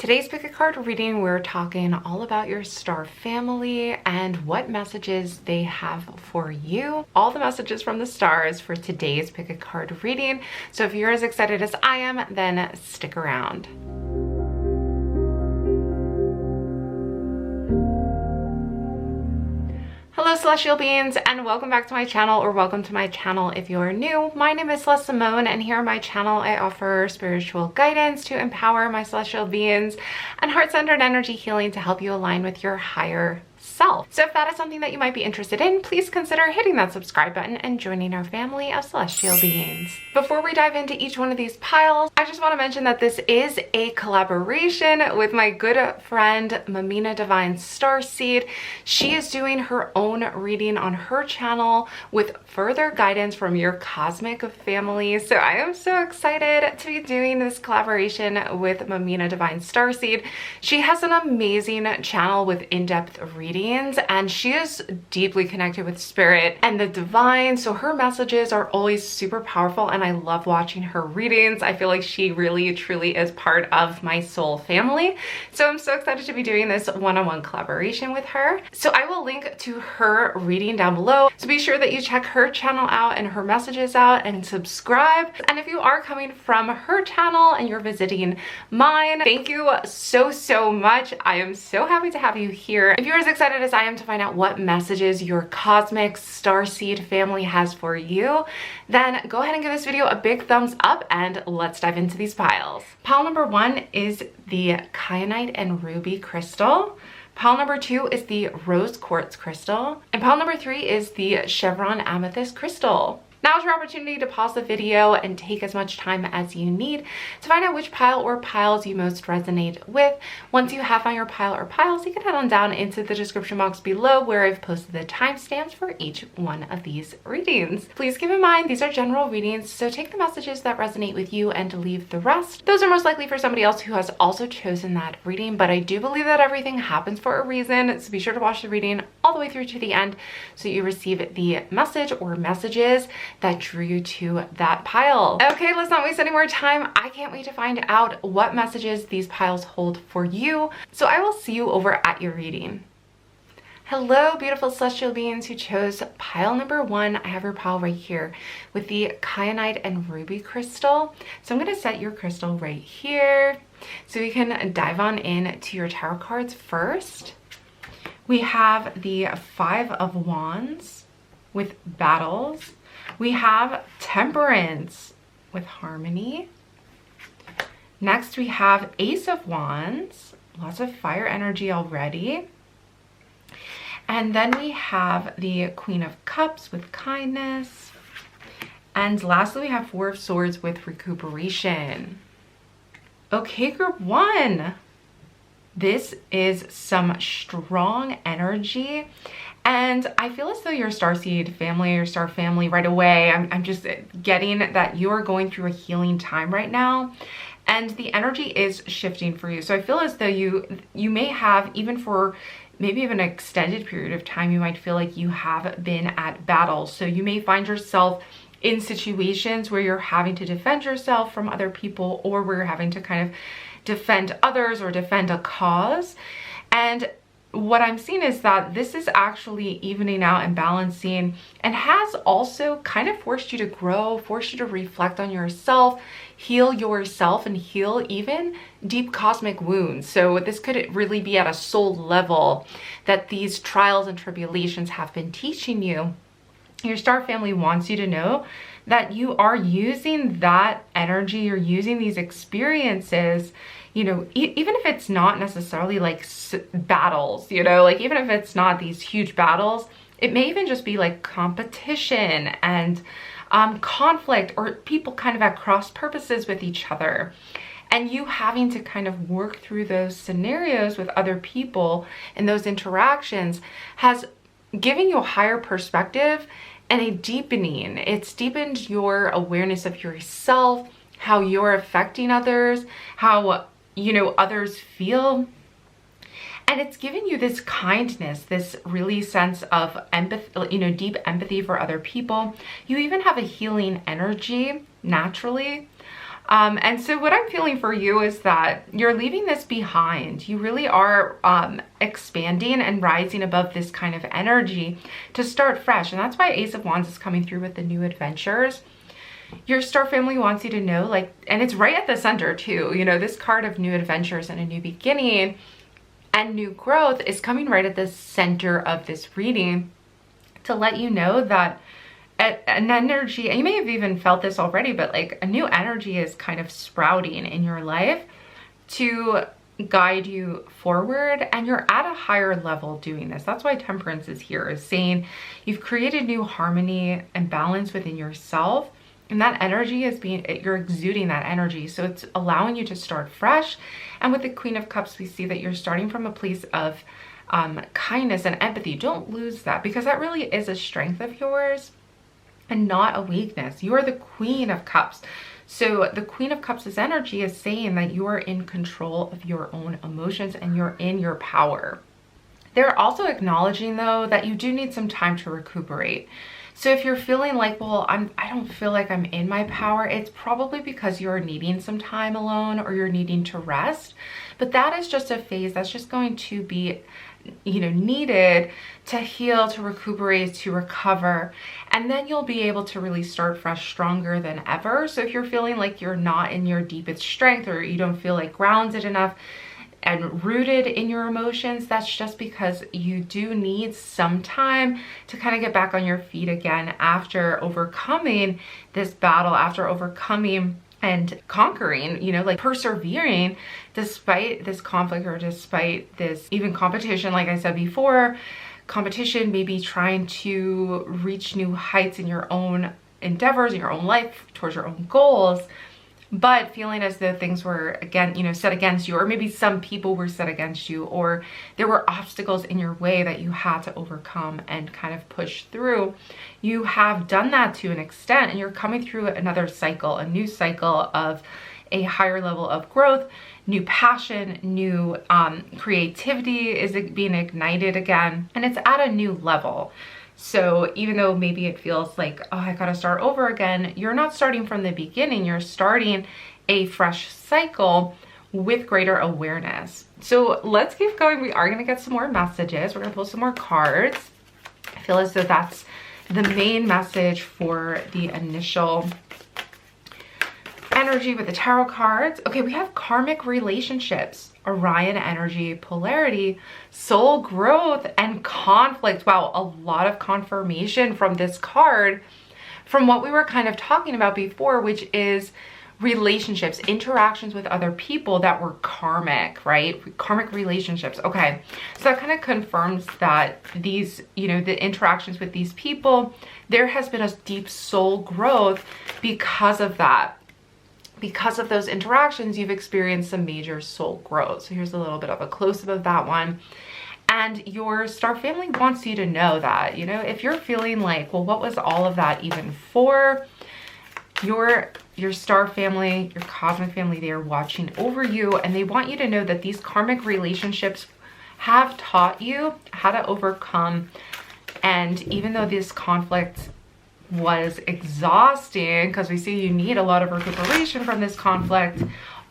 Today's pick a card reading, we're talking all about your star family and what messages they have for you. All the messages from the stars for today's pick a card reading. So if you're as excited as I am, then stick around. Hello celestial beings, and welcome back to my channel, or welcome to my channel if you're new. My name is Celeste Simone, and here on my channel I offer spiritual guidance to empower my celestial beings and heart-centered energy healing to help you align with your higher self. So if that is something that you might be interested in, please consider hitting that subscribe button and joining our family of celestial beings. Before we dive into each one of these piles, I just want to mention that this is a collaboration with my good friend MumeanhaDivineStarseed. She is doing her own reading on her channel with further guidance from your cosmic family. So I am so excited to be doing this collaboration with MumeanhaDivineStarseed. She has an amazing channel with in-depth readings, and she is deeply connected with spirit and the divine, so her messages are always super powerful, and I love watching her readings. I feel like she really truly is part of my soul family, so I'm so excited to be doing this one-on-one collaboration with her. So I will link to her reading down below, so be sure that you check her channel out and her messages out and subscribe. And if you are coming from her channel and you're visiting mine, thank you so much. I am so happy to have you here. If you're as excited as I am to find out what messages your cosmic starseed family has for you, then go ahead and give this video a big thumbs up and let's dive into these piles. Pile number 1 is the Kyanite and Ruby crystal. Pile number 2 is the Rose Quartz crystal. And pile number 3 is the Chevron Amethyst crystal. Now is your opportunity to pause the video and take as much time as you need to find out which pile or piles you most resonate with. Once you have found your pile or piles, you can head on down into the description box below where I've posted the timestamps for each one of these readings. Please keep in mind these are general readings, so take the messages that resonate with you and leave the rest. Those are most likely for somebody else who has also chosen that reading, but I do believe that everything happens for a reason, so be sure to watch the reading all the way through to the end so you receive the message or messages that drew you to that pile. Okay, let's not waste any more time. I can't wait to find out what messages these piles hold for you. So I will see you over at your reading. Hello, beautiful celestial beings who chose pile number 1. I have your pile right here with the Kyanite and Ruby crystal. So I'm going to set your crystal right here so we can dive on in to your tarot cards first. We have the 5 of Wands with battles. We have Temperance with harmony. Next we have Ace of Wands, lots of fire energy already. And then we have the Queen of Cups with kindness. And lastly we have 4 of Swords with recuperation. Okay, group 1. This is some strong energy. And I feel as though your starseed family, your star family right away, I'm just getting that you are going through a healing time right now. And the energy is shifting for you. So I feel as though you may have, even for maybe even an extended period of time, you might feel like you have been at battle. So you may find yourself in situations where you're having to defend yourself from other people, or where you're having to kind of defend others or defend a cause. And what I'm seeing is that this is actually evening out and balancing, and has also kind of forced you to grow, forced you to reflect on yourself, heal yourself, and heal even deep cosmic wounds. So this could really be at a soul level that these trials and tribulations have been teaching you. Your star family wants you to know that you are using that energy, you're using these experiences, you know, even if it's not necessarily like battles, you know, like even if it's not these huge battles, it may even just be like competition and conflict, or people kind of at cross purposes with each other. And you having to kind of work through those scenarios with other people and those interactions has given you a higher perspective and a deepening. It's deepened your awareness of yourself, how you're affecting others, how, you know, others feel. And it's given you this kindness, this really sense of empathy, you know, deep empathy for other people. You even have a healing energy naturally. And so what I'm feeling for you is that you're leaving this behind. You really are expanding and rising above this kind of energy to start fresh. And that's why Ace of Wands is coming through with the new adventures. Your star family wants you to know, like, and it's right at the center too, you know, this card of new adventures and a new beginning and new growth is coming right at the center of this reading to let you know that an energy, and you may have even felt this already, but like a new energy is kind of sprouting in your life to guide you forward, and you're at a higher level doing this. That's why Temperance is here, is saying you've created new harmony and balance within yourself, and that energy is you're exuding that energy. So it's allowing you to start fresh. And with the Queen of Cups, we see that you're starting from a place of kindness and empathy. Don't lose that, because that really is a strength of yours and not a weakness. You are the Queen of Cups. So the Queen of Cups' energy is saying that you are in control of your own emotions and you're in your power. They're also acknowledging though that you do need some time to recuperate. So if you're feeling like, well, I don't feel like I'm in my power, it's probably because you're needing some time alone or you're needing to rest. But that is just a phase that's just going to be, you know, needed to heal, to recuperate, to recover, and then you'll be able to really start fresh, stronger than ever. So if you're feeling like you're not in your deepest strength, or you don't feel like grounded enough and rooted in your emotions, that's just because you do need some time to kind of get back on your feet again after overcoming this battle, after overcoming and conquering, you know, like persevering despite this conflict or despite this even competition. Like I said before, competition, maybe trying to reach new heights in your own endeavors, in your own life, towards your own goals, but feeling as though things were, again, you know, set against you, or maybe some people were set against you, or there were obstacles in your way that you had to overcome and kind of push through. You have done that to an extent, and you're coming through another cycle, a new cycle of a higher level of growth, new passion, new creativity is being ignited again, and it's at a new level. So even though maybe it feels like, oh, I gotta start over again, you're not starting from the beginning, you're starting a fresh cycle with greater awareness. So let's keep going. We are gonna get some more messages. We're gonna pull some more cards. I feel as though that's the main message for the initial energy with the tarot cards. Okay, we have karmic relationships, Orion energy, polarity, soul growth, and conflict. Wow, a lot of confirmation from this card from what we were kind of talking about before, which is relationships, interactions with other people that were karmic, right? Karmic relationships. Okay, so that kind of confirms that these, you know, the interactions with these people, there has been a deep soul growth because of that. Because of those interactions, you've experienced some major soul growth. So here's a little bit of a close-up of that one. And your star family wants you to know that, you know, if you're feeling like, well, what was all of that even for? Your star family, your cosmic family, they are watching over you, and they want you to know that these karmic relationships have taught you how to overcome. And even though this conflict was exhausting, because we see you need a lot of recuperation from this conflict,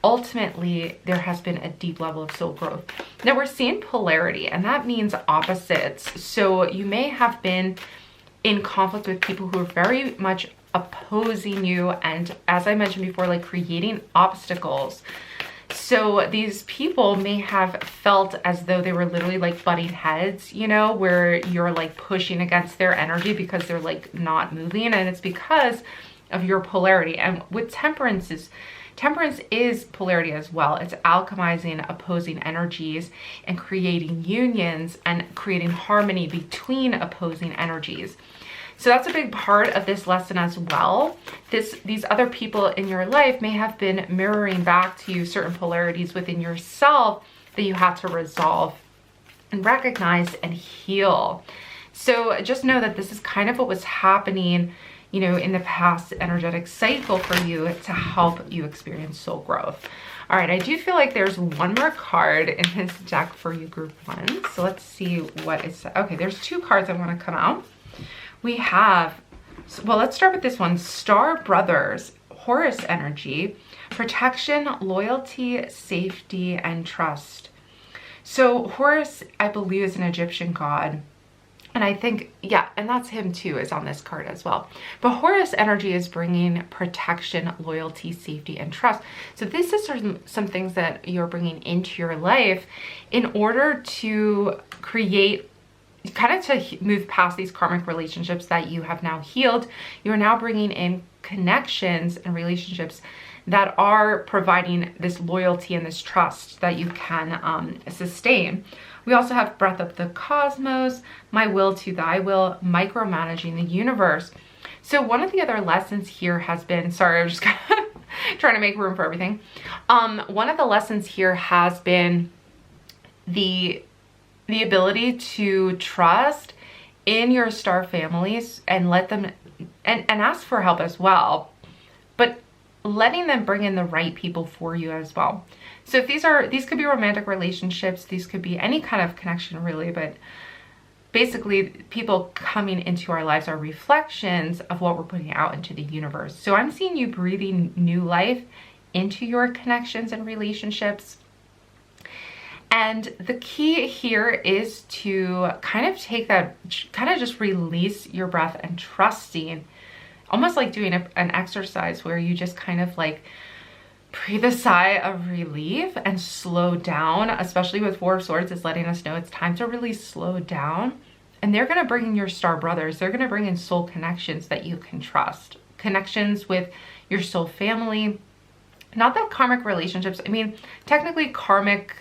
ultimately there has been a deep level of soul growth. Now we're seeing polarity, and that means opposites. So you may have been in conflict with people who are very much opposing you, and as I mentioned before, like creating obstacles. So these people may have felt as though they were literally like butting heads, you know, where you're like pushing against their energy because they're like not moving, and it's because of your polarity. And with temperance is polarity as well. It's alchemizing opposing energies and creating unions and creating harmony between opposing energies. So that's a big part of this lesson as well. These other people in your life may have been mirroring back to you certain polarities within yourself that you had to resolve and recognize and heal. So just know that this is kind of what was happening, you know, in the past energetic cycle for you to help you experience soul growth. All right, I do feel like there's one more card in this deck for you, group one. So let's see what is, okay, there's two cards I want to come out. We have, well, let's start with this one, Star Brothers, Horus energy, Protection, loyalty, safety, and trust. So Horus, I believe, is an Egyptian god. And I think, yeah, and that's him too, is on this card as well. But Horus energy is bringing protection, loyalty, safety, and trust. So this is some things that you're bringing into your life in order to create, kind of to move past these karmic relationships that you have now healed. You're now bringing in connections and relationships that are providing this loyalty and this trust that you can sustain. We also have breath of the cosmos, my will to thy will, micromanaging the universe. So one of the other lessons here has been, sorry, I'm just kind of trying to make room for everything. One of the lessons here has been the ability to trust in your star families and let them, and ask for help as well, but letting them bring in the right people for you as well. So if these could be romantic relationships, these could be any kind of connection really, but basically people coming into our lives are reflections of what we're putting out into the universe. So I'm seeing you breathing new life into your connections and relationships. And the key here is to kind of take that, kind of just release your breath and trusting, almost like doing an exercise where you just kind of like breathe a sigh of relief and slow down. Especially with Four of Swords, is letting us know it's time to really slow down. And they're going to bring in your star brothers. They're going to bring in soul connections that you can trust. Connections with your soul family. Not that karmic relationships, I mean, technically karmic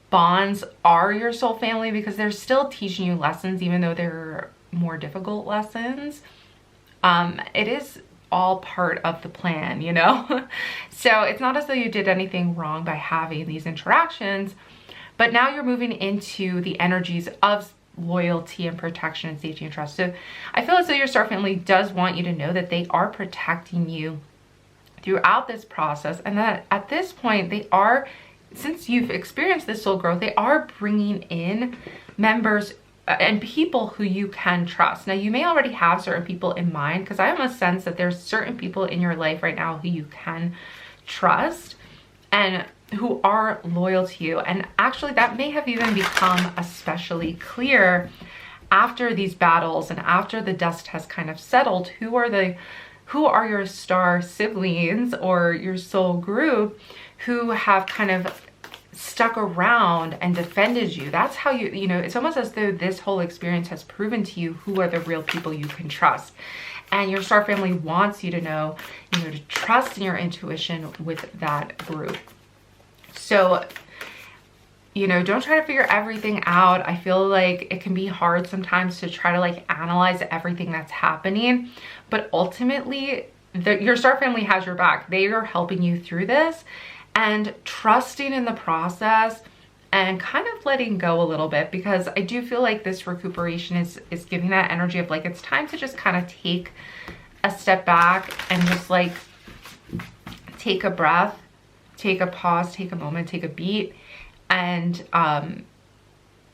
bonds are your soul family because they're still teaching you lessons, even though they're more difficult lessons. It is all part of the plan, you know? So it's not as though you did anything wrong by having these interactions, but now you're moving into the energies of loyalty and protection and safety and trust. So I feel as though your star family does want you to know that they are protecting you throughout this process, and that at this point they are, since you've experienced this soul growth, they are bringing in members and people who you can trust. Now, you may already have certain people in mind, because I almost sense that there's certain people in your life right now who you can trust and who are loyal to you. And actually, that may have even become especially clear after these battles and after the dust has kind of settled. Who are your star siblings or your soul group who have kind of stuck around and defended you? That's how you know, it's almost as though this whole experience has proven to you who are the real people you can trust. And your star family wants you to know, to trust in your intuition with that group. So, don't try to figure everything out. I feel like it can be hard sometimes to try to like analyze everything that's happening, but ultimately your star family has your back. They are helping you through this, and trusting in the process and kind of letting go a little bit, because I do feel like this recuperation is giving that energy of like, it's time to just kind of take a step back and just like take a breath, take a pause, take a moment, take a beat, and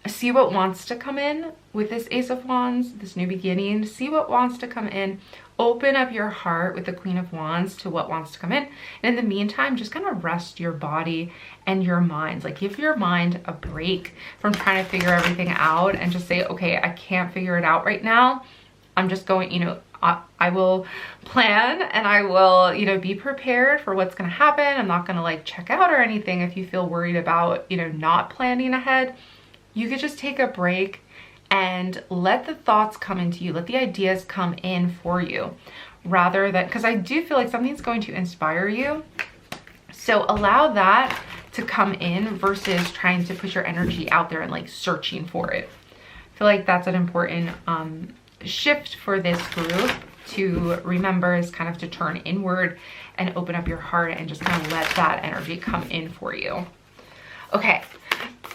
see what wants to come in with this Ace of Wands, this new beginning. See what wants to come in. Open up your heart with the Queen of Wands to what wants to come in. And in the meantime, just kind of rest your body and your mind. Like, give your mind a break from trying to figure everything out and just say, okay, I can't figure it out right now. I'm just going, I will plan and I will, be prepared for what's going to happen. I'm not going to like check out or anything. If you feel worried about, not planning ahead, you could just take a break and let the thoughts come into you. Let the ideas come in for you, rather than, because I do feel like something's going to inspire you. So allow that to come in versus trying to put your energy out there and like searching for it. I feel like that's an important shift for this group to remember, is kind of to turn inward and open up your heart and just kind of let that energy come in for you. Okay,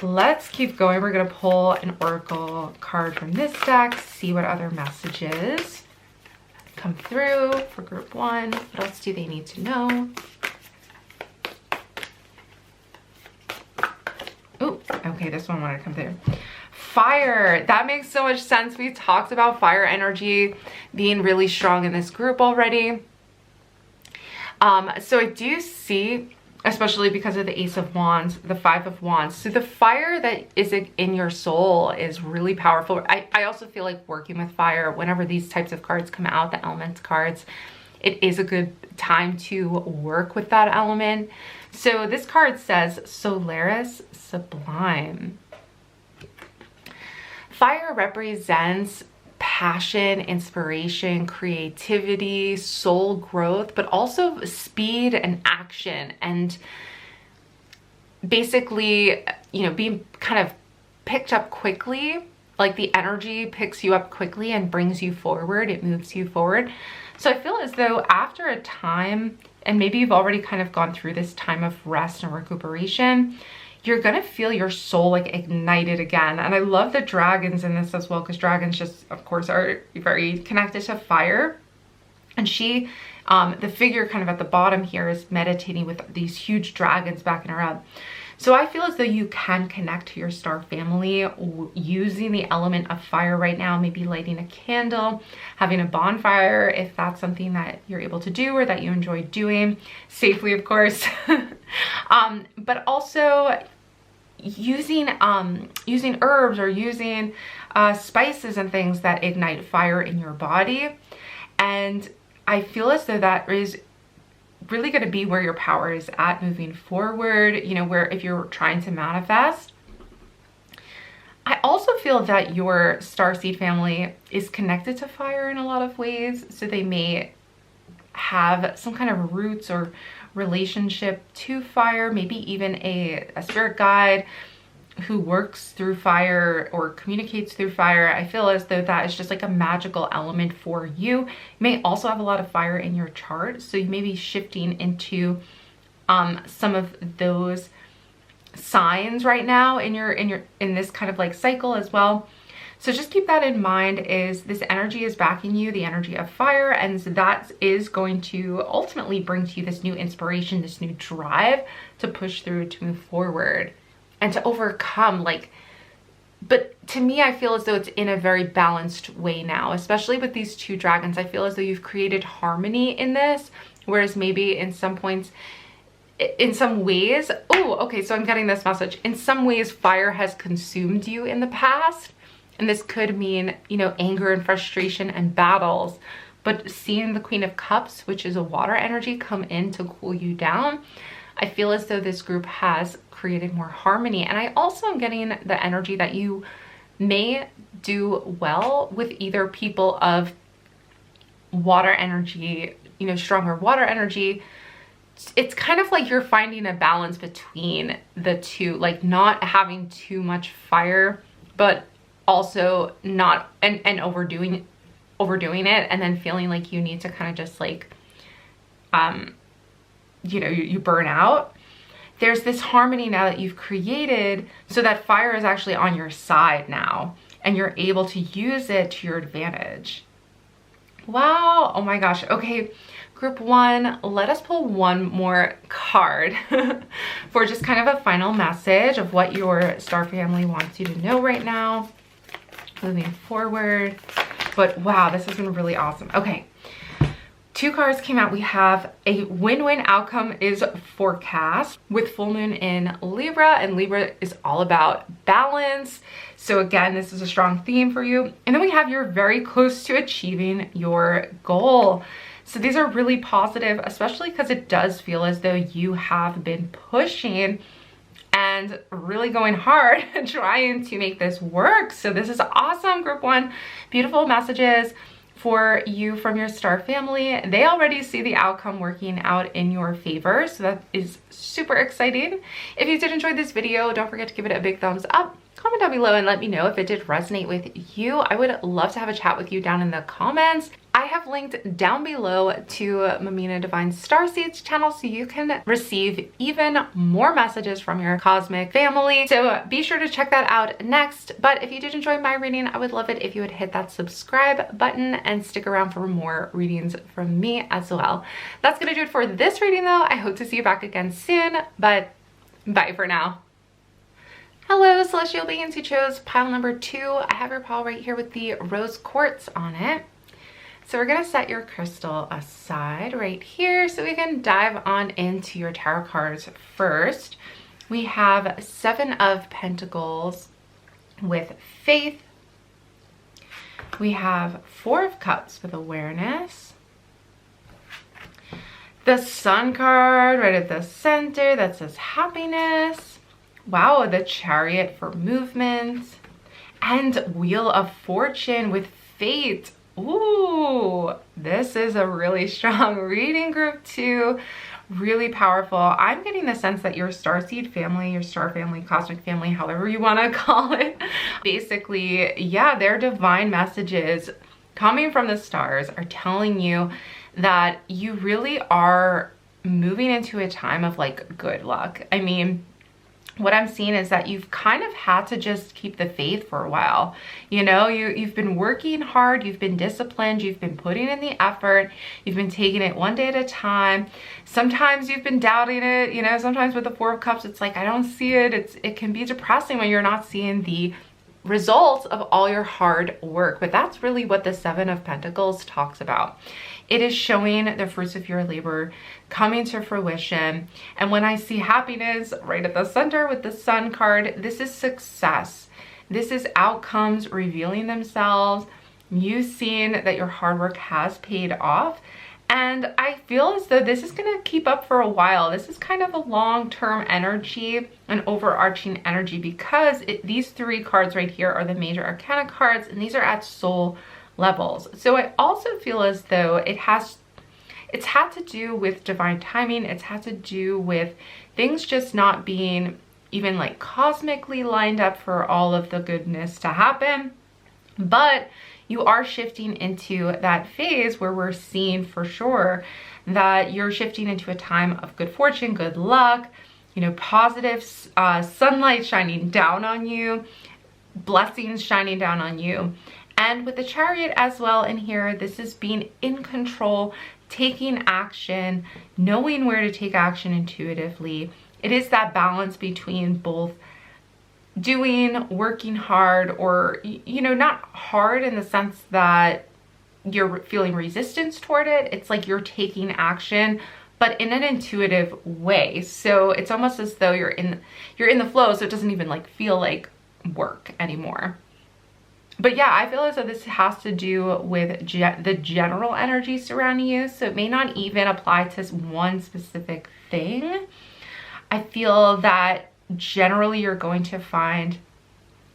let's keep going. We're going to pull an oracle card from this deck, see what other messages come through for group one. What else do they need to know? Oh, okay, this one wanted to come through. Fire. That makes so much sense. We talked about fire energy being really strong in this group already. So I do see, especially because of the Ace of Wands, the Five of Wands. So the fire that is in your soul is really powerful. I also feel like working with fire, whenever these types of cards come out, the elements cards, it is a good time to work with that element. So this card says Solaris Sublime. Fire represents passion, inspiration, creativity, soul growth, but also speed and action, and basically, you know, being kind of picked up quickly. Like the energy picks you up quickly and brings you forward. It moves you forward. So I feel as though after a time, and maybe you've already kind of gone through this time of rest and recuperation, you're gonna feel your soul like ignited again. And I love the dragons in this as well, because dragons just, of course, are very connected to fire. And she, the figure kind of at the bottom here, is meditating with these huge dragons backing her up. So I feel as though you can connect to your star family using the element of fire right now, maybe lighting a candle, having a bonfire, if that's something that you're able to do or that you enjoy doing, safely, of course. But also using herbs or using spices and things that ignite fire in your body. And I feel as though that is really going to be where your power is at moving forward, you know, where if you're trying to manifest. I also feel that your starseed family is connected to fire in a lot of ways. So they may have some kind of roots or relationship to fire, maybe even a spirit guide who works through fire or communicates through fire. I feel as though that is just like a magical element for you. You may also have a lot of fire in your chart, so you may be shifting into some of those signs right now in this kind of like cycle as well. So just keep that in mind, is this energy is backing you, the energy of fire, and so that is going to ultimately bring to you this new inspiration, this new drive to push through, to move forward and to overcome, like, but to me, I feel as though it's in a very balanced way now, especially with these two dragons. I feel as though you've created harmony in this, whereas maybe in some points, in some ways, oh, okay, so I'm getting this message. In some ways, fire has consumed you in the past. And this could mean, you know, anger and frustration and battles. But seeing the Queen of Cups, which is a water energy, come in to cool you down, I feel as though this group has created more harmony. And I also am getting the energy that you may do well with either people of water energy, you know, stronger water energy. It's kind of like you're finding a balance between the two, like not having too much fire, but also not and overdoing it, and then feeling like you need to kind of just like you know, you burn out. There's this harmony now that you've created, so that fire is actually on your side now and you're able to use it to your advantage. Wow, oh my gosh. Okay, group one, let us pull one more card for just kind of a final message of what your star family wants you to know right now moving forward. But wow, this has been really awesome. Okay, two cards came out. We have a win-win outcome is forecast with full moon in Libra, and Libra is all about balance. So again, this is a strong theme for you. And then we have you're very close to achieving your goal. So these are really positive, especially because it does feel as though you have been pushing and really going hard trying to make this work. So this is awesome, group one. Beautiful messages for you from your star family. They already see the outcome working out in your favor, so that is super exciting. If you did enjoy this video, don't forget to give it a big thumbs up. Comment down below and let me know if it did resonate with you. I would love to have a chat with you down in the comments. I have linked down below to MumeanhaDivineStarseed's channel so you can receive even more messages from your cosmic family. So be sure to check that out next. But if you did enjoy my reading, I would love it if you would hit that subscribe button and stick around for more readings from me as well. That's gonna do it for this reading though. I hope to see you back again soon, but bye for now. Hello, celestial beings who chose pile number 2. I have your pile right here with the rose quartz on it. So we're gonna set your crystal aside right here so we can dive on into your tarot cards first. We have 7 of Pentacles with faith. We have 4 of Cups with awareness. The Sun card right at the center that says happiness. Wow, the Chariot for movement. And Wheel of Fortune with fate. Ooh, this is a really strong reading group too. Really powerful. I'm getting the sense that your Starseed family, your star family, cosmic family, however you want to call it, basically, yeah, their divine messages coming from the stars are telling you that you really are moving into a time of like good luck. I mean, what I'm seeing is that you've kind of had to just keep the faith for a while. You know, you've been working hard, you've been disciplined, you've been putting in the effort, you've been taking it one day at a time. Sometimes you've been doubting it, you know, sometimes with the 4 of Cups, it's like, I don't see it. It can be depressing when you're not seeing the results of all your hard work. But that's really what the 7 of Pentacles talks about. It is showing the fruits of your labor coming to fruition. And when I see happiness right at the center with the Sun card, this is success. This is outcomes revealing themselves, you seeing that your hard work has paid off. And I feel as though this is going to keep up for a while. This is kind of a long-term energy, an overarching energy, because these 3 cards right here are the major arcana cards, and these are at soul levels. So I also feel as though it's had to do with divine timing. It's had to do with things just not being even like cosmically lined up for all of the goodness to happen. But you are shifting into that phase where we're seeing for sure that you're shifting into a time of good fortune, good luck, you know, positive sunlight shining down on you, blessings shining down on you. And with the Chariot as well in here, this is being in control, taking action, knowing where to take action intuitively. It is that balance between both doing, working hard, or, you know, not hard in the sense that you're feeling resistance toward it. It's like you're taking action, but in an intuitive way. So it's almost as though you're in the flow, so it doesn't even like feel like work anymore. But yeah, I feel as though this has to do with the general energy surrounding you. So it may not even apply to one specific thing. I feel that generally you're going to find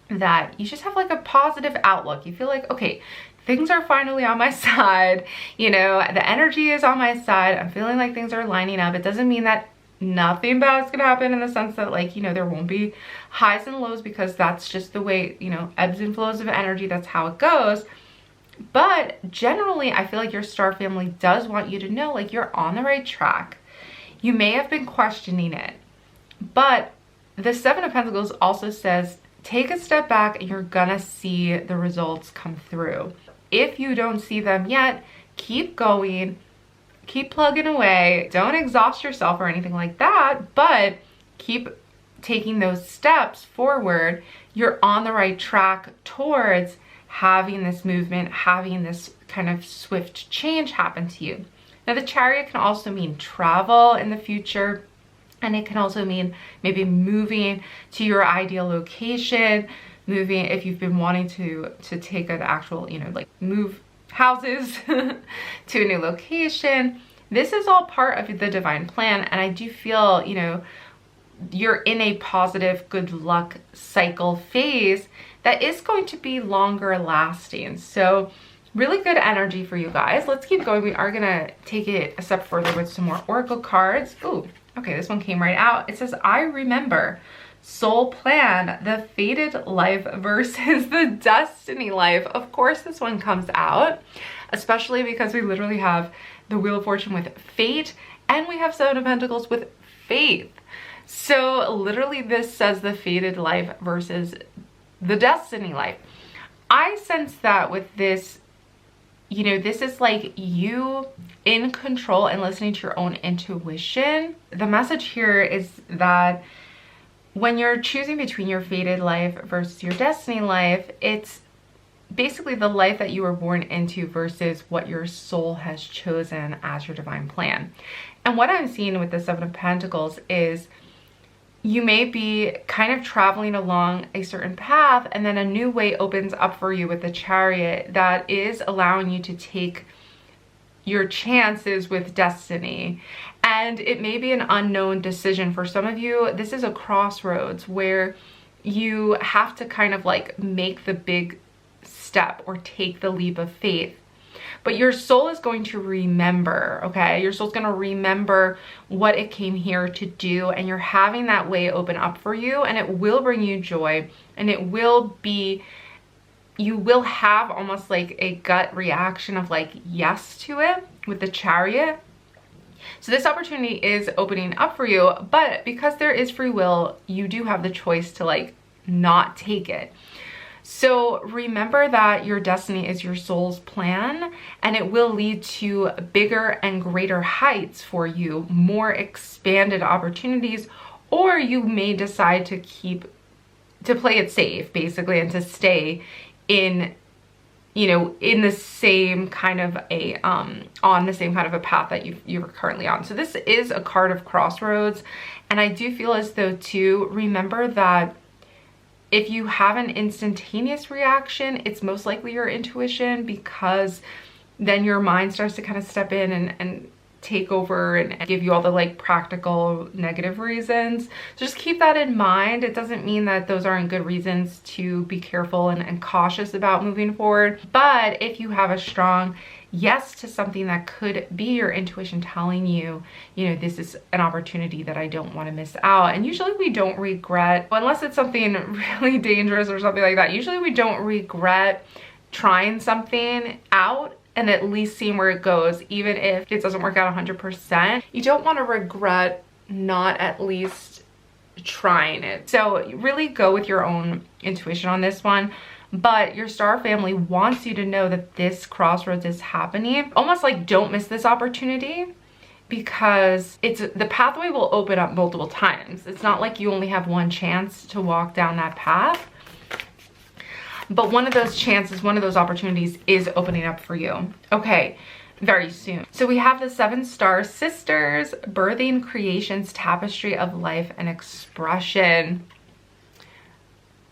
that you just have like a positive outlook. You feel like, okay, things are finally on my side. You know, the energy is on my side. I'm feeling like things are lining up. It doesn't mean that nothing bad is gonna happen in the sense that, like, you know, there won't be highs and lows, because that's just the way, you know, ebbs and flows of energy, that's how it goes. But generally I feel like your star family does want you to know, like, you're on the right track. You may have been questioning it, but the 7 of Pentacles also says take a step back and you're gonna see the results come through. If you don't see them yet, keep going, keep plugging away. Don't exhaust yourself or anything like that, but keep taking those steps forward. You're on the right track towards having this movement, having this kind of swift change happen to you. Now, the Chariot can also mean travel in the future, and it can also mean maybe moving to your ideal location, moving if you've been wanting to take an actual, you know, like move houses to a new location. This is all part of the divine plan, and I do feel, you know, you're in a positive good luck cycle phase that is going to be longer lasting. So really good energy for you guys. Let's keep going. We are gonna take it a step further with some more oracle cards. Ooh, okay, this one came right out. It says, I remember. Soul plan, the fated life versus the destiny life. Of course this one comes out, especially because we literally have the Wheel of Fortune with fate, and we have 7 of Pentacles with faith. So literally this says the fated life versus the destiny life. I sense that with this, you know, this is like you in control and listening to your own intuition. The message here is that when you're choosing between your fated life versus your destiny life, it's basically the life that you were born into versus what your soul has chosen as your divine plan. And what I'm seeing with the Seven of Pentacles is you may be kind of traveling along a certain path, and then a new way opens up for you with the Chariot that is allowing you to take your chances with destiny. And it may be an unknown decision for some of you. This is a crossroads where you have to kind of like make the big step or take the leap of faith. But your soul is going to remember, okay? Your soul's going to remember what it came here to do, and you're having that way open up for you, and it will bring you joy, and it will be, you will have almost like a gut reaction of like yes to it with the Chariot. So this opportunity is opening up for you, but because there is free will, you do have the choice to like not take it. So remember that your destiny is your soul's plan, and it will lead to bigger and greater heights for you, more expanded opportunities, or you may decide to play it safe basically, and to stay in, you know, in the same kind of a, on the same kind of a path that you're currently on. So this is a card of crossroads. And I do feel as though too, remember that if you have an instantaneous reaction, it's most likely your intuition, because then your mind starts to kind of step in and take over and give you all the like practical negative reasons. So just keep that in mind. It doesn't mean that those aren't good reasons to be careful and cautious about moving forward. But if you have a strong yes to something that could be your intuition telling you, you know, this is an opportunity that I don't want to miss out. And usually we don't regret, unless it's something really dangerous or something like that, usually we don't regret trying something out and at least seeing where it goes, even if it doesn't work out 100%. You don't want to regret not at least trying it. So really go with your own intuition on this one. But your star family wants you to know that this crossroads is happening. Almost like don't miss this opportunity, because the pathway will open up multiple times. It's not like you only have one chance to walk down that path. But one of those chances, one of those opportunities is opening up for you. Okay, very soon. So we have the 7 Star Sisters, Birthing Creations, Tapestry of Life and Expression.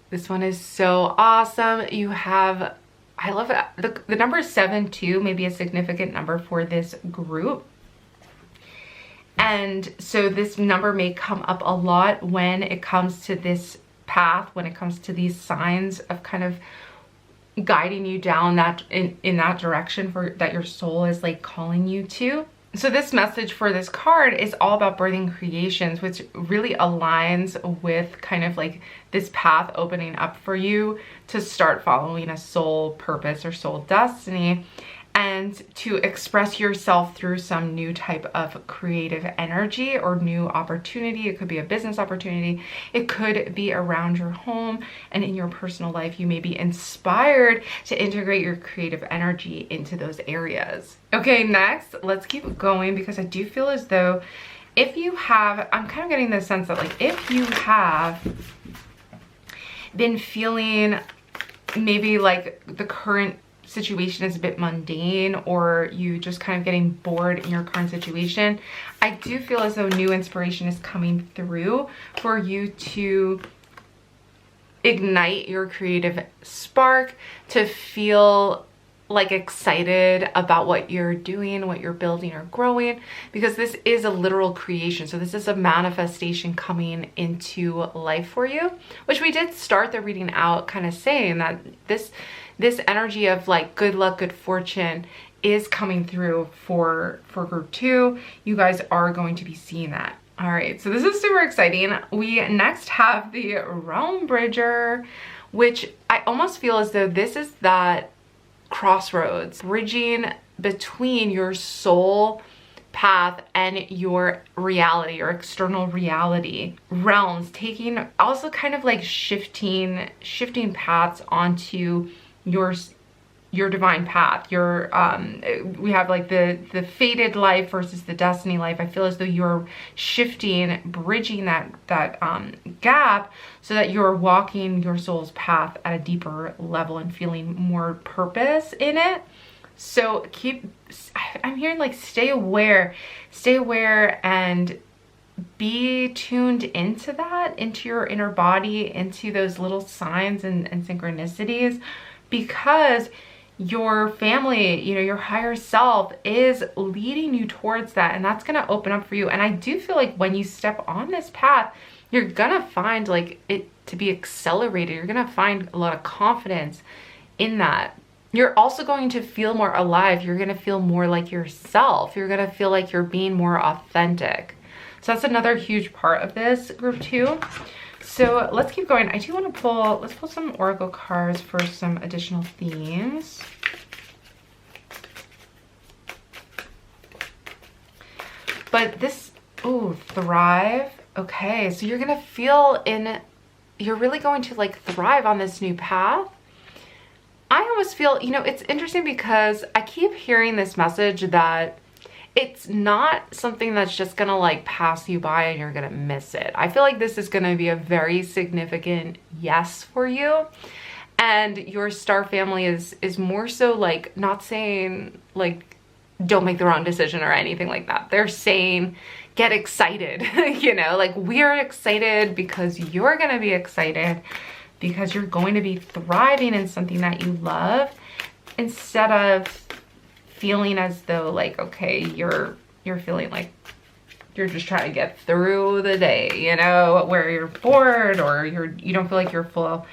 This one is so awesome. You have, I love it. The number 7 too may be a significant number for this group. And so this number may come up a lot when it comes to this path, when it comes to these signs of kind of guiding you down that in that direction that your soul is like calling you to. So this message for this card is all about birthing creations, which really aligns with kind of like this path opening up for you to start following a soul purpose or soul destiny, and to express yourself through some new type of creative energy or new opportunity. It could be a business opportunity. It could be around your home and in your personal life. You may be inspired to integrate your creative energy into those areas. Okay, next, let's keep going, because I do feel as though if you have, I'm kind of getting the sense that like if you have been feeling maybe like the current situation is a bit mundane, or you just kind of getting bored in your current situation, I do feel as though new inspiration is coming through for you to ignite your creative spark, to feel like excited about what you're doing, what you're building or growing, because this is a literal creation. So this is a manifestation coming into life for you, which we did start the reading out kind of saying that this energy of like good luck, good fortune is coming through for group 2. You guys are going to be seeing that. All right, so this is super exciting. We next have the Realm Bridger, which I almost feel as though this is that crossroads, bridging between your soul path and your reality, your external reality. Realms, taking also kind of like shifting paths onto your divine path, your we have like the fated life versus the destiny life. I feel as though you're shifting, bridging that gap so that you're walking your soul's path at a deeper level and feeling more purpose in it. So I'm hearing like stay aware and be tuned into that, into your inner body, into those little signs and synchronicities, because your family, you know, your higher self is leading you towards that, and that's going to open up for you. And I do feel like when you step on this path, you're going to find like it to be accelerated. You're going to find a lot of confidence in that. You're also going to feel more alive. You're going to feel more like yourself. You're going to feel like you're being more authentic. So that's another huge part of this group 2. So let's keep going. I do want to let's pull some oracle cards for some additional themes. But this, ooh, thrive. Okay, so you're going to feel you're really going to like thrive on this new path. I almost feel, you know, it's interesting because I keep hearing this message that it's not something that's just gonna like pass you by and you're gonna miss it. I feel like this is gonna be a very significant yes for you. And your star family is more so like not saying like don't make the wrong decision or anything like that. They're saying get excited, you know, like we're excited because you're gonna be excited, because you're going to be thriving in something that you love, instead of feeling as though like, okay, you're feeling like you're just trying to get through the day, you know, where you're bored or you don't feel like you're full.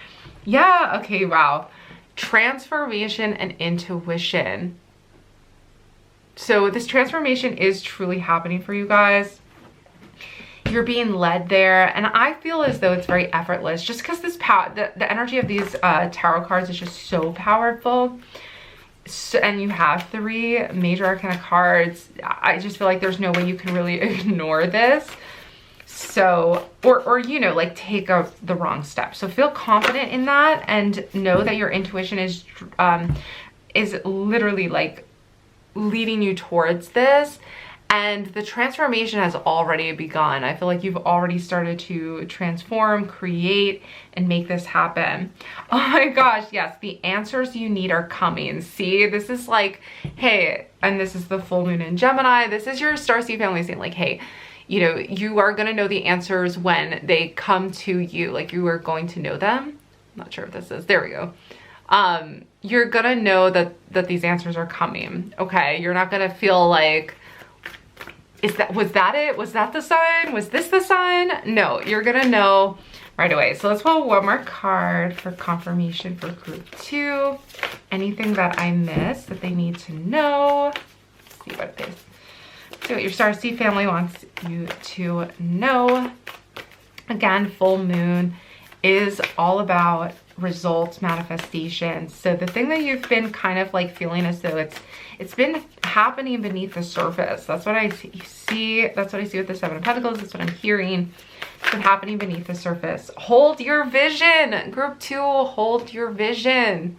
Yeah, okay, wow. Transformation and intuition. So this transformation is truly happening for you guys. You're being led there, and I feel as though it's very effortless, just because this the energy of these tarot cards is just so powerful. So, and you have 3 major arcana cards. I just feel like there's no way you can really ignore this. So, or you know, like take the wrong step. So feel confident in that, and know that your intuition is literally like leading you towards this. And the transformation has already begun. I feel like you've already started to transform, create, and make this happen. Oh my gosh, yes, the answers you need are coming. See, this is like, hey, and this is the full moon in Gemini. This is your Starseed family saying like, hey, you know, you are gonna know the answers when they come to you. Like you are going to know them. I'm not sure if this is, there we go. You're gonna know that these answers are coming, okay? You're not gonna feel like, was that it? Was that the sign? Was this the sign? No, you're gonna know right away. So let's pull one more card for confirmation for group 2. Anything that I missed that they need to know. Let's see what it is. See what your Starseed family wants you to know. Again, full moon is all about results, manifestation. So the thing that you've been kind of like feeling as though it's been happening beneath the surface. That's what I see. That's what I see with the 7 of Pentacles. That's what I'm hearing. It's been happening beneath the surface. Hold your vision. Group 2, hold your vision.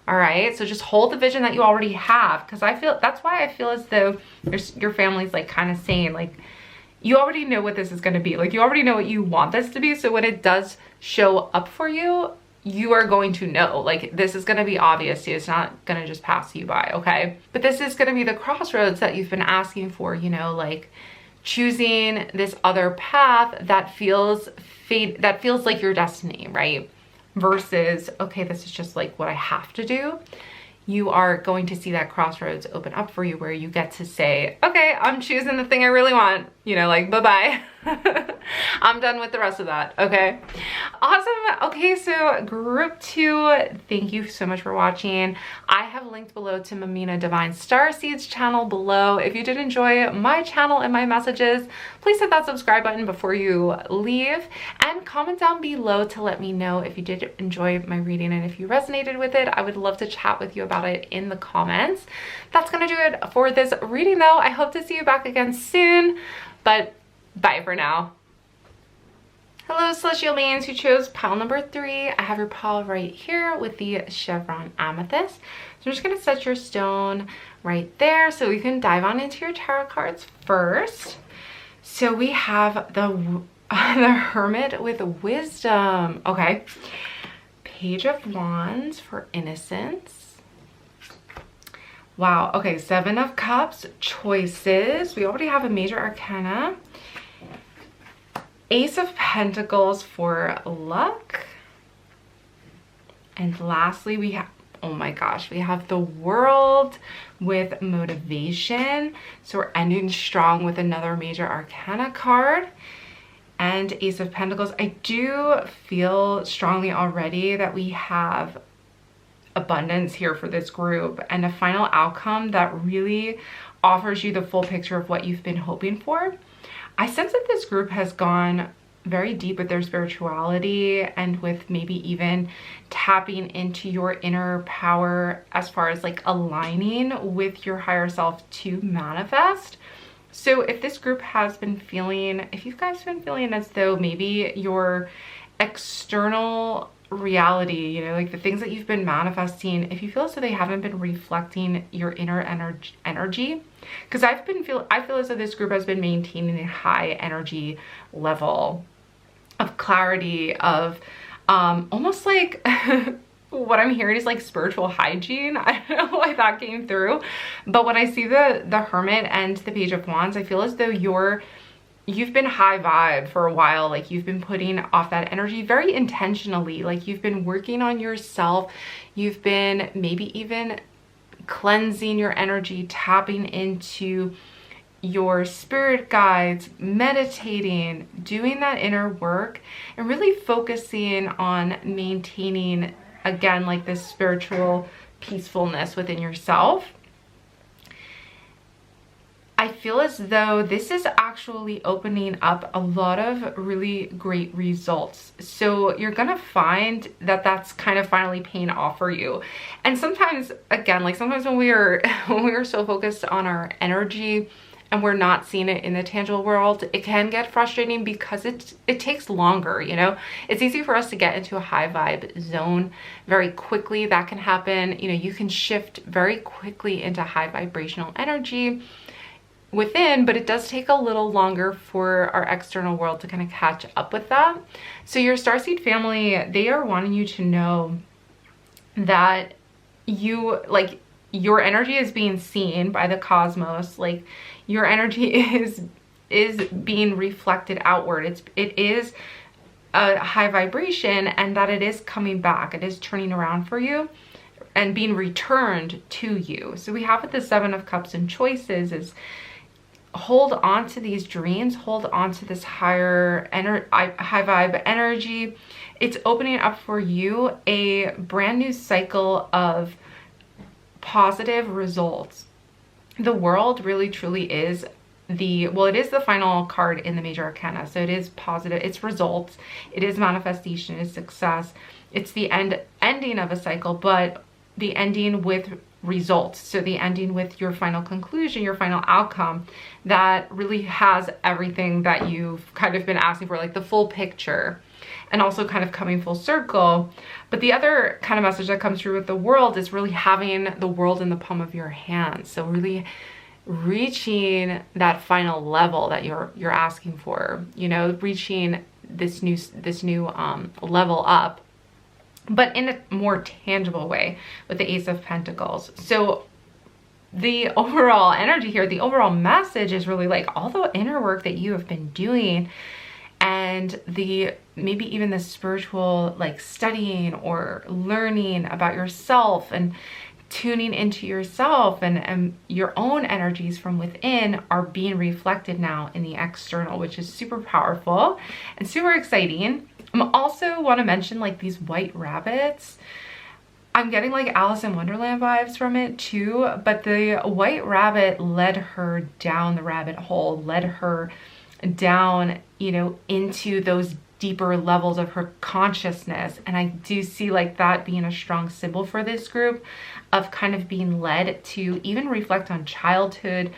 All right. So just hold the vision that you already have. Because that's why I feel as though your family's like kind of saying like, you already know what this is going to be. Like you already know what you want this to be. So when it does show up for you, you are going to know, like this is going to be obvious to you. It's not going to just pass you by, okay? But this is going to be the crossroads that you've been asking for, you know, like choosing this other path that feels like your destiny, right? Versus, okay, this is just like what I have to do. You are going to see that crossroads open up for you where you get to say, okay, I'm choosing the thing I really want, you know, like bye-bye. I'm done with the rest of that, okay? Awesome. Okay, so group 2, thank you so much for watching. I have linked below to MumeanhaDivineStarseed's channel below. If you did enjoy my channel and my messages, please hit that subscribe button before you leave, and comment down below to let me know if you did enjoy my reading and if you resonated with it. I would love to chat with you about it in the comments. That's gonna do it for this reading though. I hope to see you back again soon, but bye for now. Hello celestial beings who chose pile number 3. I have your pile right here with the Chevron Amethyst. So I'm just going to set your stone right there so we can dive on into your tarot cards first. So we have the Hermit with Wisdom. Okay. Page of Wands for Innocence. Wow. Okay. 7 of Cups, Choices. We already have a major arcana. Ace of Pentacles for luck. And lastly, we have, oh my gosh, we have the World with motivation. So we're ending strong with another major arcana card and Ace of Pentacles. I do feel strongly already that we have abundance here for this group and a final outcome that really offers you the full picture of what you've been hoping for. I sense that this group has gone very deep with their spirituality and with maybe even tapping into your inner power as far as like aligning with your higher self to manifest. So if this group has been feeling, if you guys have been feeling as though maybe your external reality, you know, like the things that you've been manifesting, if you feel as though they haven't been reflecting your inner energy, because I feel as though this group has been maintaining a high energy level of clarity, of almost like what I'm hearing is like spiritual hygiene. I don't know why that came through, but when I see the Hermit and the Page of Wands, I feel as though you've been high vibe for a while. Like you've been putting off that energy very intentionally. Like you've been working on yourself. You've been maybe even cleansing your energy, tapping into your spirit guides, meditating, doing that inner work, and really focusing on maintaining, again, like this spiritual peacefulness within yourself. I feel as though this is actually opening up a lot of really great results. So you're gonna find that that's kind of finally paying off for you. And sometimes, again, like sometimes when we are so focused on our energy and we're not seeing it in the tangible world, it can get frustrating because it takes longer, you know? It's easy for us to get into a high vibe zone very quickly. That can happen. You know, you can shift very quickly into high vibrational energy within, but it does take a little longer for our external world to kind of catch up with that. So your Starseed family, they are wanting you to know that your energy is being seen by the cosmos. Like your energy is being reflected outward. It is a high vibration, and that it is coming back. It is turning around for you and being returned to you. So we have with the 7 of Cups and Choices is hold on to these dreams, hold on to this high vibe energy. It's opening up for you a brand new cycle of positive results. The World really truly is it is the final card in the major arcana. So it is positive, it's results, it is manifestation, it's success, it's the ending of a cycle, but the ending with results. So the ending with your final conclusion, your final outcome that really has everything that you've kind of been asking for, like the full picture, and also kind of coming full circle. But the other kind of message that comes through with the World is really having the world in the palm of your hand. So really reaching that final level that you're asking for, you know, reaching this new level up, but in a more tangible way with the Ace of Pentacles. So the overall energy here, the overall message is really like all the inner work that you have been doing, and maybe even the spiritual, like studying or learning about yourself and tuning into yourself and your own energies from within are being reflected now in the external, which is super powerful and super exciting. I also want to mention like these white rabbits. I'm getting like Alice in Wonderland vibes from it too, but the white rabbit led her down the rabbit hole, led her down, you know, into those deeper levels of her consciousness. And I do see like that being a strong symbol for this group of kind of being led to even reflect on childhood,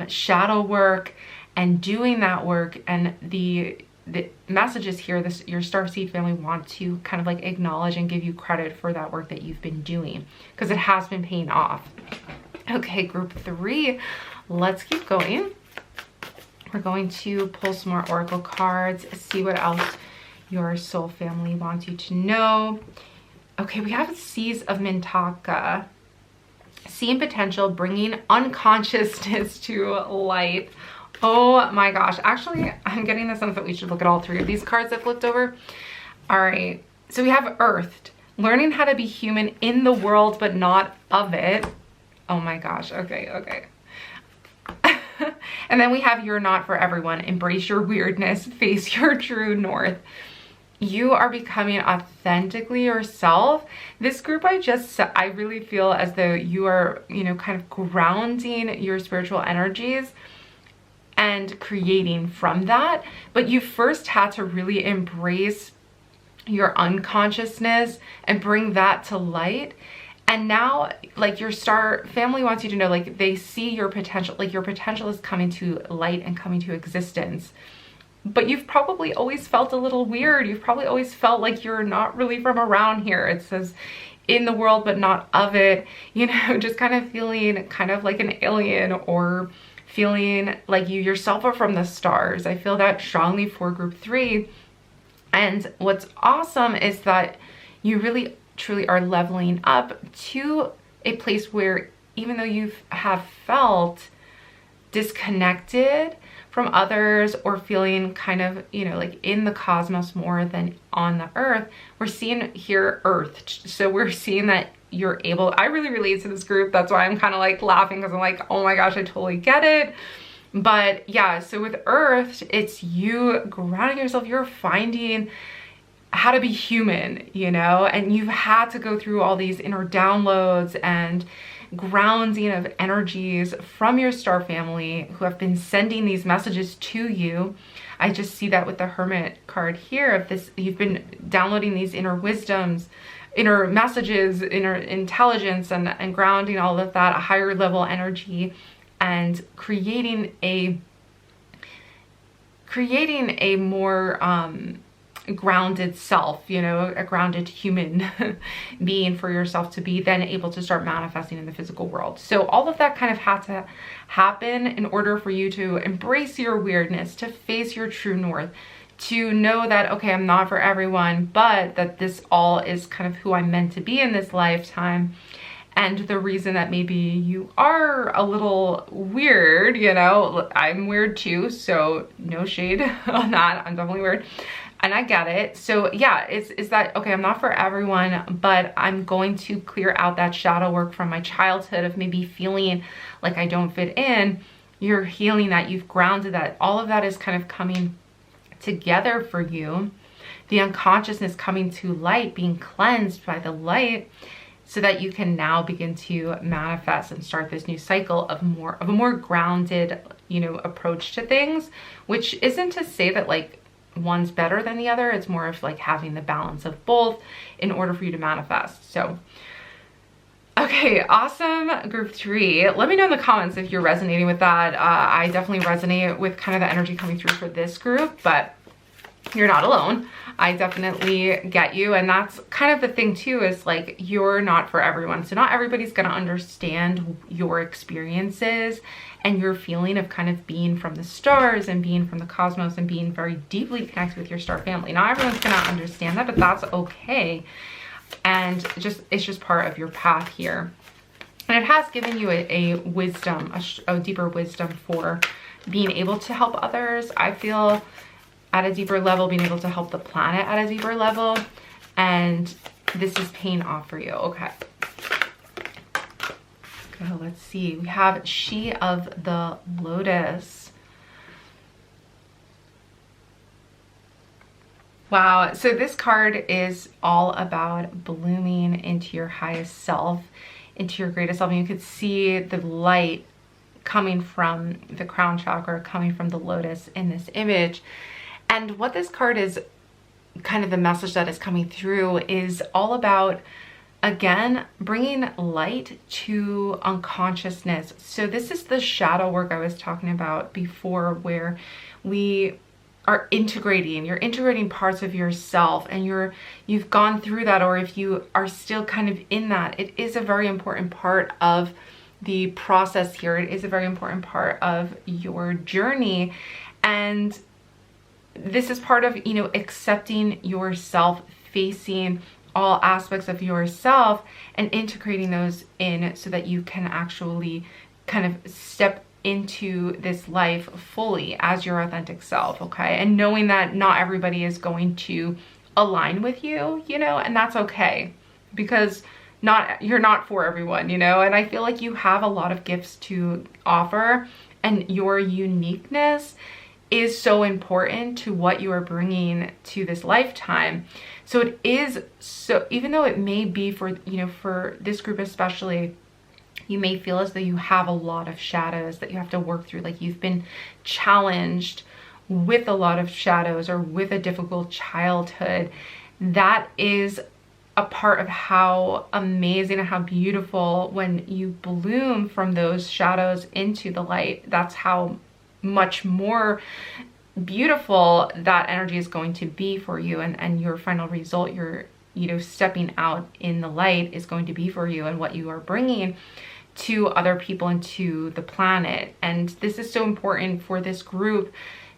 shadow work, and doing that work, and the the messages here, your Starseed family want to kind of like acknowledge and give you credit for that work that you've been doing, because it has been paying off. Okay, group 3, let's keep going. We're going to pull some more oracle cards, see what else your soul family wants you to know. Okay, we have Seas of Mintaka. Seeing potential, bringing unconsciousness to light. Oh my gosh. Actually, I'm getting the sense that we should look at all 3 of these cards I've looked over. All right. So we have Earthed. Learning how to be human in the world, but not of it. Oh my gosh. Okay, okay. And then we have You're Not For Everyone. Embrace your weirdness. Face your true north. You are becoming authentically yourself. This group, I really feel as though you are, you know, kind of grounding your spiritual energies and creating from that. But you first had to really embrace your unconsciousness and bring that to light. And now, like, your star family wants you to know, like, they see your potential, like your potential is coming to light and coming to existence. But you've probably always felt a little weird. You've probably always felt like you're not really from around here. It says in the world, but not of it. You know, just kind of feeling kind of like an alien, or feeling like you yourself are from the stars. I feel that strongly for group 3. And what's awesome is that you really truly are leveling up to a place where, even though you have felt disconnected from others, or feeling kind of, you know, like in the cosmos more than on the earth, we're seeing here Earthed. So we're seeing that you're able, I really relate to this group. That's why I'm kind of like laughing, because I'm like, oh my gosh, I totally get it. But yeah, so with Earthed, it's you grounding yourself. You're finding how to be human, you know, and you've had to go through all these inner downloads and grounding of energies from your star family who have been sending these messages to you. I just see that with the Hermit card here of this, you've been downloading these inner wisdoms, inner messages, inner intelligence, and grounding all of that, a higher level energy, and creating a more grounded self, you know, a grounded human being for yourself to be then able to start manifesting in the physical world. So all of that kind of had to happen in order for you to embrace your weirdness, to face your true north, to know that, okay, I'm not for everyone, but that this all is kind of who I'm meant to be in this lifetime. And the reason that maybe you are a little weird, you know, I'm weird too, so no shade on that. I'm definitely weird. And I get it. So yeah, it's that, okay, I'm not for everyone, but I'm going to clear out that shadow work from my childhood of maybe feeling like I don't fit in. You're healing that, you've grounded that. All of that is kind of coming together for you. The unconsciousness coming to light, being cleansed by the light, so that you can now begin to manifest and start this new cycle of a more grounded, you know, approach to things, which isn't to say that like one's better than the other. It's more of like having the balance of both in order for you to manifest. So, okay, awesome. Group 3. Let me know in the comments if you're resonating with that. I definitely resonate with kind of the energy coming through for this group, but you're not alone. I definitely get you. And that's kind of the thing too, is like, you're not for everyone. So not everybody's going to understand your experiences and your feeling of kind of being from the stars and being from the cosmos and being very deeply connected with your star family. Not everyone's going to understand that, but that's okay. And it's just part of your path here. And it has given you a wisdom, a deeper wisdom for being able to help others. I feel at a deeper level, being able to help the planet at a deeper level. And this is paying off for you. Okay. Okay, let's see. We have She of the Lotus. Wow. So this card is all about blooming into your highest self, into your greatest self. And you could see the light coming from the crown chakra, coming from the lotus in this image. And what this card is, kind of the message that is coming through, is all about, again, bringing light to unconsciousness. So this is the shadow work I was talking about before, where we are integrating, you're integrating parts of yourself, and you've gone through that, or if you are still kind of in that, it is a very important part of the process here. It is a very important part of your journey. And this is part of, you know, accepting yourself, facing all aspects of yourself and integrating those in so that you can actually kind of step into this life fully as your authentic self, okay? And knowing that not everybody is going to align with you, you know, and that's okay, because you're not for everyone, you know? And I feel like you have a lot of gifts to offer, and your uniqueness is so important to what you are bringing to this lifetime. So it is, so even though it may be for, you know, for this group especially, you may feel as though you have a lot of shadows that you have to work through, like you've been challenged with a lot of shadows or with a difficult childhood. That is a part of how amazing and how beautiful when you bloom from those shadows into the light. That's how much more beautiful that energy is going to be for you, and your final result, your, you know, stepping out in the light is going to be for you, and what you are bringing to other people and to the planet. And this is so important for this group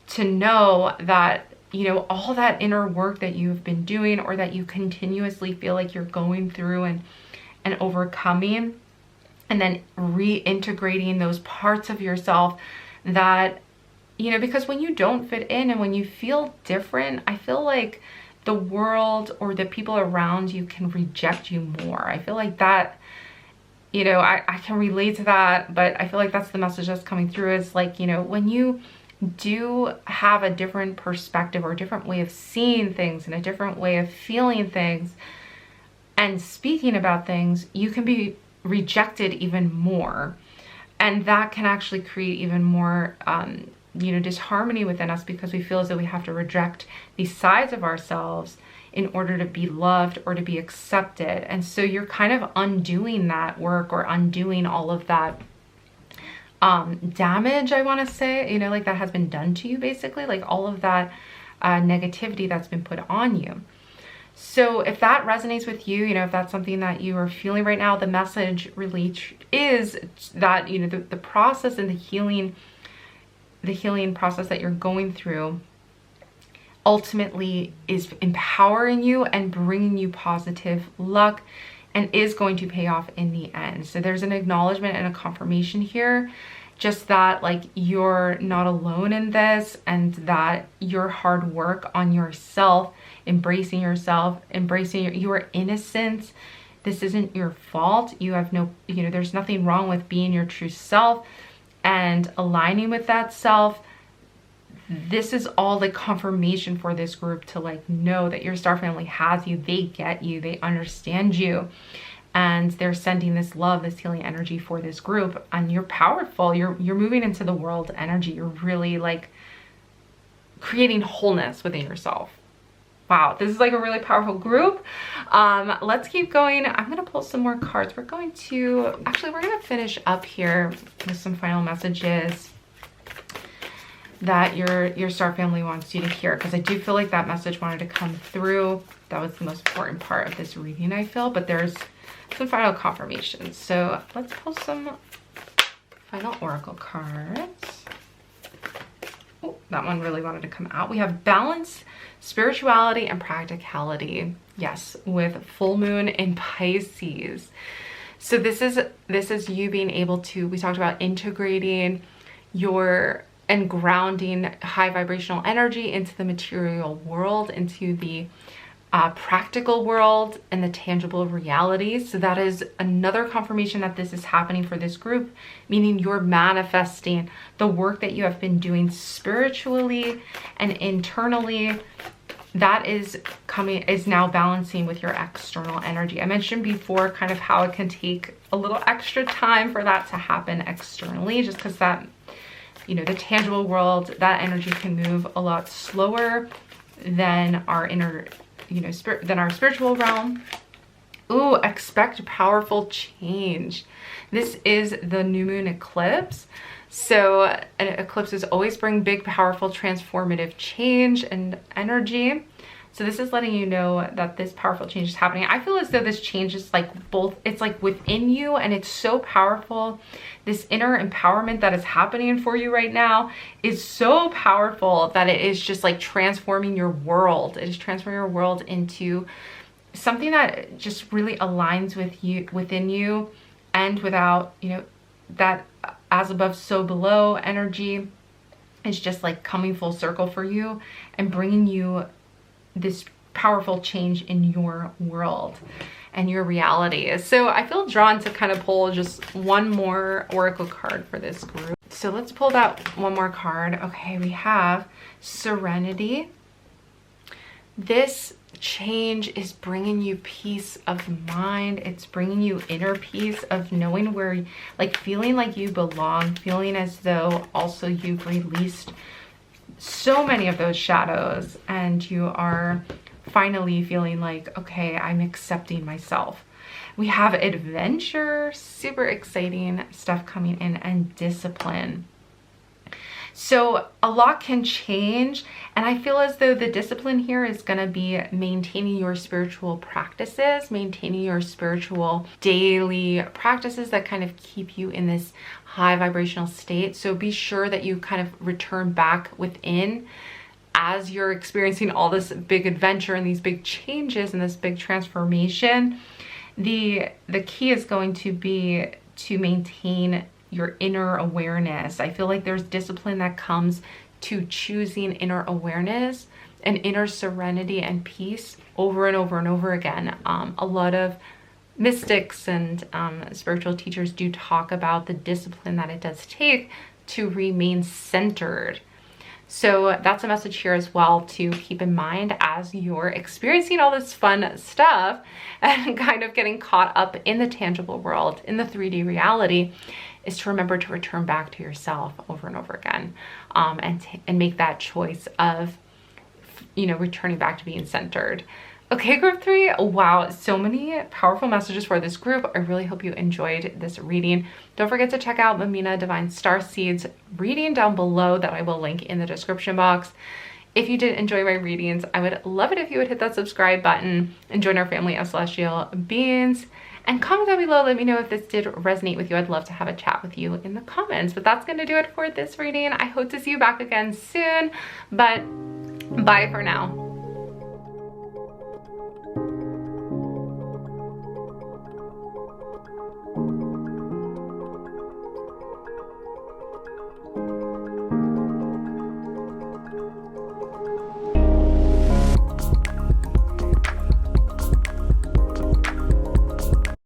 to know that, you know, all that inner work that you've been doing, or that you continuously feel like you're going through and overcoming, and then reintegrating those parts of yourself that, you know, because when you don't fit in and when you feel different, I feel like the world or the people around you can reject you more. I feel like that, you know, I can relate to that, but I feel like that's the message that's coming through, is like, you know, when you do have a different perspective or a different way of seeing things and a different way of feeling things and speaking about things, you can be rejected even more. And that can actually create even more, you know, disharmony within us, because we feel as though we have to reject these sides of ourselves in order to be loved or to be accepted. And so you're kind of undoing that work, or undoing all of that damage, I want to say, you know, like that has been done to you, basically, like all of that negativity that's been put on you. So if that resonates with you, you know, if that's something that you are feeling right now, the message really is that, you know, the process and the healing process that you're going through ultimately is empowering you and bringing you positive luck, and is going to pay off in the end. So there's an acknowledgement and a confirmation here, just that like you're not alone in this, and that your hard work on yourself, embracing yourself, embracing your innocence, this isn't your fault. You have no, you know, there's nothing wrong with being your true self and aligning with that self. This is all the confirmation for this group to like know that your star family has you, they get you, they understand you, and they're sending this love, this healing energy for this group. And you're powerful, you're moving into the world energy, you're really like creating wholeness within yourself. Wow, this is like a really powerful group. Let's keep going. I'm gonna pull some more cards. We're gonna finish up here with some final messages that your star family wants you to hear, because I do feel like that message wanted to come through. That was the most important part of this reading, I feel, but there's some final confirmations. So let's pull some final oracle cards. Oh, that one really wanted to come out. We have balance, spirituality, and practicality. Yes, with full moon in Pisces. So this is you being able to, we talked about integrating and grounding high vibrational energy into the material world, into the practical world and the tangible reality. So that is another confirmation that this is happening for this group, meaning you're manifesting the work that you have been doing spiritually and internally. That is now balancing with your external energy. I mentioned before kind of how it can take a little extra time for that to happen externally, just because that, you know, the tangible world, that energy can move a lot slower than our inner, you know, than our spiritual realm. Ooh, expect powerful change. This is the new moon eclipse. So eclipses always bring big, powerful, transformative change and energy. So this is letting you know that this powerful change is happening. I feel as though this change is like both, it's like within you and it's so powerful. This inner empowerment that is happening for you right now is so powerful that it is just like transforming your world. It is transforming your world into something that just really aligns with you, within you, and without, you know, that as above, so below energy is just like coming full circle for you and bringing you this powerful change in your world and your reality. So I feel drawn to kind of pull just one more oracle card for this group. So let's pull that one more card. Okay, we have Serenity. This change is bringing you peace of mind. It's bringing you inner peace of knowing where, like feeling like you belong, feeling as though also you've released so many of those shadows and you are finally feeling like, okay, I'm accepting myself. We have adventure, super exciting stuff coming in, and discipline. So a lot can change, and I feel as though the discipline here is going to be maintaining your spiritual practices, maintaining your spiritual daily practices that kind of keep you in this high vibrational state. So be sure that you kind of return back within as you're experiencing all this big adventure and these big changes and this big transformation. The key is going to be to maintain your inner awareness. I feel like there's discipline that comes to choosing inner awareness and inner serenity and peace over and over and over again. A lot of mystics and spiritual teachers do talk about the discipline that it does take to remain centered. So that's a message here as well to keep in mind as you're experiencing all this fun stuff and kind of getting caught up in the tangible world, in the 3D reality, is to remember to return back to yourself over and over again, and make that choice of, you know, returning back to being centered. Okay, group 3, wow, so many powerful messages for this group. I really hope you enjoyed this reading. Don't forget to check out MumeanhaDivineStarseed's reading down below that I will link in the description box. If you did enjoy my readings, I would love it if you would hit that subscribe button and join our family of celestial beings. And comment down below, let me know if this did resonate with you. I'd love to have a chat with you in the comments. But that's going to do it for this reading. I hope to see you back again soon, but bye for now.